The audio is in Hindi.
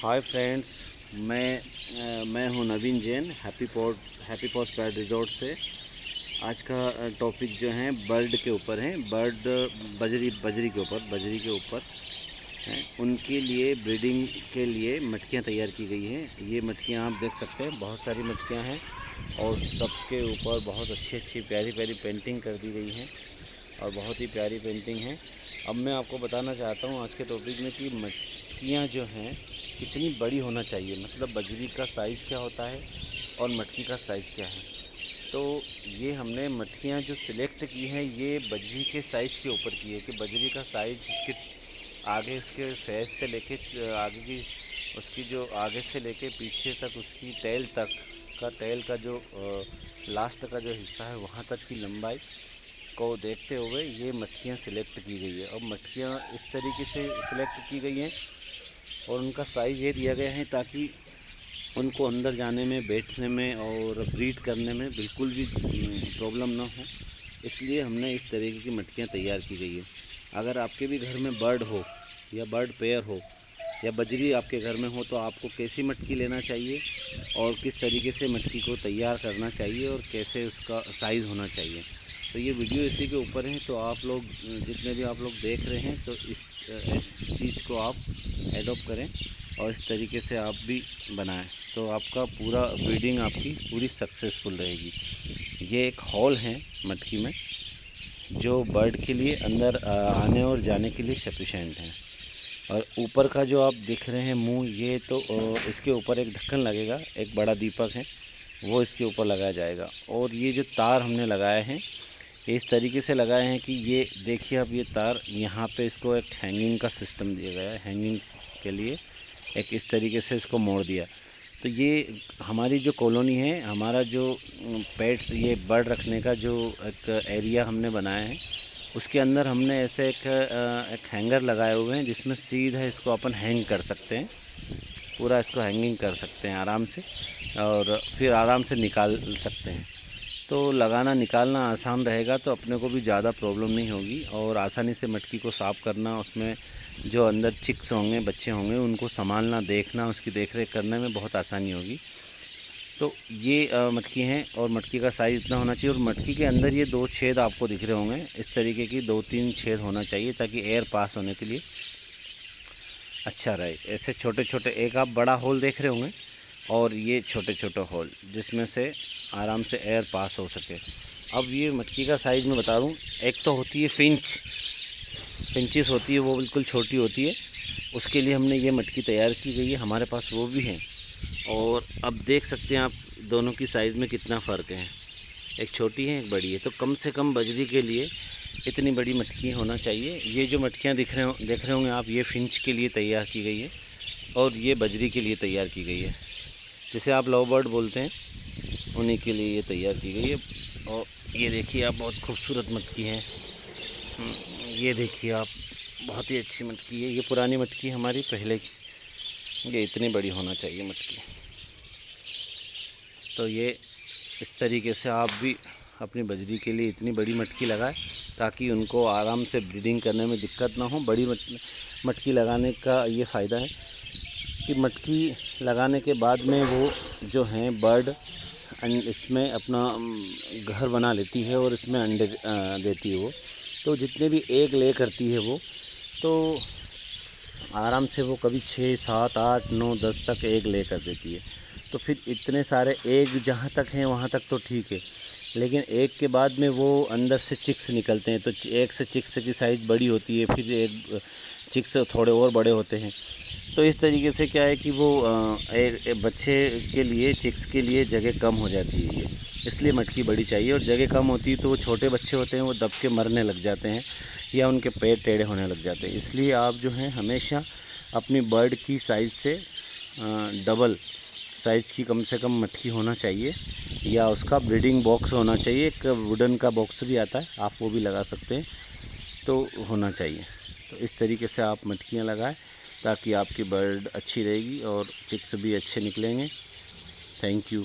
हाय फ्रेंड्स, मैं हूं Naveen Jain, Happy Pot Pad Resort से। आज का टॉपिक जो है बर्ड के ऊपर है। बर्ड बजरी के ऊपर हैं। उनके लिए ब्रीडिंग के लिए मटकियां तैयार की गई हैं। ये मटकियां आप देख सकते हैं, बहुत सारी मटकियां हैं और सबके ऊपर बहुत अच्छी प्यारी पेंटिंग कर दी गई है और बहुत ही प्यारी पेंटिंग है। अब मैं आपको बताना चाहता हूँ आज के टॉपिक में कि मटकियाँ जो हैं कितनी बड़ी होना चाहिए, मतलब बजरी का साइज़ क्या होता है और मटकी का साइज़ क्या है। तो ये हमने मटकियाँ जो सिलेक्ट की हैं ये बजरी के साइज़ के ऊपर की है कि बजरी का साइज़ इसके आगे, इसके फेस से लेके आगे की उसकी जो आगे से लेके पीछे तक उसकी टेल का जो लास्ट का जो हिस्सा है वहाँ तक की लंबाई को देखते हुए ये मटकियाँ सिलेक्ट की गई है। अब मटकियाँ इस तरीके से सिलेक्ट की गई हैं और उनका साइज़ ये दिया गया है ताकि उनको अंदर जाने में, बैठने में और ब्रीड करने में बिल्कुल भी प्रॉब्लम ना हो, इसलिए हमने इस तरीके की मटकियाँ तैयार की गई है। अगर आपके भी घर में बर्ड हो या बर्ड पेयर हो या बजरी आपके घर में हो तो आपको कैसी मटकी लेना चाहिए और किस तरीके से मटकी को तैयार करना चाहिए और कैसे उसका साइज़ होना चाहिए, तो ये वीडियो इसी के ऊपर है। तो आप लोग जितने भी आप लोग देख रहे हैं तो इस चीज़ को आप एडॉप्ट करें और इस तरीके से आप भी बनाएं तो आपका पूरा ब्रीडिंग आपकी पूरी सक्सेसफुल रहेगी। ये एक हॉल है मटकी में जो बर्ड के लिए अंदर आने और जाने के लिए सफिशेंट है। और ऊपर का जो आप देख रहे हैं मुंह, ये तो इसके ऊपर एक ढक्कन लगेगा, एक बड़ा दीपक है वो इसके ऊपर लगाया जाएगा। और ये जो तार हमने लगाए हैं इस तरीके से लगाए हैं कि ये देखिए, अब ये तार यहाँ पे इसको एक हैंगिंग का सिस्टम दिया गया है। हैंगिंग के लिए एक इस तरीके से इसको मोड़ दिया। तो ये हमारी जो कॉलोनी है, हमारा जो पेट्स ये बर्ड रखने का जो एक एरिया हमने बनाया है उसके अंदर हमने ऐसे एक हैंगर लगाए हुए हैं जिसमें सीधा इसको अपन हैंग कर सकते हैं, पूरा इसको हैंगिंग कर सकते हैं आराम से और फिर आराम से निकाल सकते हैं। तो लगाना निकालना आसान रहेगा तो अपने को भी ज़्यादा प्रॉब्लम नहीं होगी और आसानी से मटकी को साफ़ करना, उसमें जो अंदर चिक्स होंगे, बच्चे होंगे, उनको संभालना, देखना, उसकी देख रेख करने में बहुत आसानी होगी। तो ये मटकी हैं और मटकी का साइज़ इतना होना चाहिए और मटकी के अंदर ये 2 छेद आपको दिख रहे होंगे, इस तरीके की 2-3 छेद होना चाहिए ताकि एयर पास होने के लिए अच्छा रहे। ऐसे छोटे छोटे एक आप बड़ा होल देख रहे होंगे और ये छोटे छोटे होल जिसमें से आराम से एयर पास हो सके। अब ये मटकी का साइज़ मैं बता दूं, एक तो होती है फिंचिस होती है, वो बिल्कुल छोटी होती है, उसके लिए हमने ये मटकी तैयार की गई है, हमारे पास वो भी है। और अब देख सकते हैं आप दोनों की साइज़ में कितना फ़र्क है, एक छोटी है एक बड़ी है। तो कम से कम बजरी के लिए इतनी बड़ी मटकी होना चाहिए। ये जो मटकियाँ देख रहे होंगे आप, ये फिंच के लिए तैयार की गई है और ये बजरी के लिए तैयार की गई है, जिसे आप लव बर्ड बोलते हैं, उन्हीं के लिए ये तैयार की गई है। और ये देखिए आप, बहुत खूबसूरत मटकी है। ये देखिए आप, बहुत ही अच्छी मटकी है। ये पुरानी मटकी हमारी पहले की, ये इतनी बड़ी होना चाहिए मटकी। तो ये इस तरीके से आप भी अपनी बजरी के लिए इतनी बड़ी मटकी लगाएं ताकि उनको आराम से ब्रीडिंग करने में दिक्कत ना हो। बड़ी मटकी लगाने का ये फ़ायदा है कि मटकी लगाने के बाद में वो जो हैं बर्ड इसमें अपना घर बना लेती है और इसमें अंडे देती है वो। तो जितने भी एग ले करती है वो, तो आराम से वो कभी 6, 7, 8, 9, 10 तक एग ले कर देती है। तो फिर इतने सारे एग जहाँ तक हैं वहाँ तक तो ठीक है, लेकिन एग के बाद में वो अंदर से चिक्स निकलते हैं। तो एक से चिक्स की साइज़ बड़ी होती है, फिर एक चिक्स थोड़े और बड़े होते हैं। तो इस तरीके से क्या है कि वो बच्चे के लिए, चिक्स के लिए जगह कम हो जाती है ये, इसलिए मटकी बड़ी चाहिए। और जगह कम होती है तो वो छोटे बच्चे होते हैं वो दब के मरने लग जाते हैं या उनके पैर टेढ़े होने लग जाते हैं। इसलिए आप जो हैं हमेशा अपनी बर्ड की साइज़ से डबल साइज़ की कम से कम मटकी होना चाहिए या उसका ब्रीडिंग बॉक्स होना चाहिए। एक वुडन का बॉक्स भी आता है, आप वो भी लगा सकते हैं, तो होना चाहिए। तो इस तरीके से आप मटकियाँ लगाएं ताकि आपकी बर्ड अच्छी रहेगी और चिक्स भी अच्छे निकलेंगे। Thank you.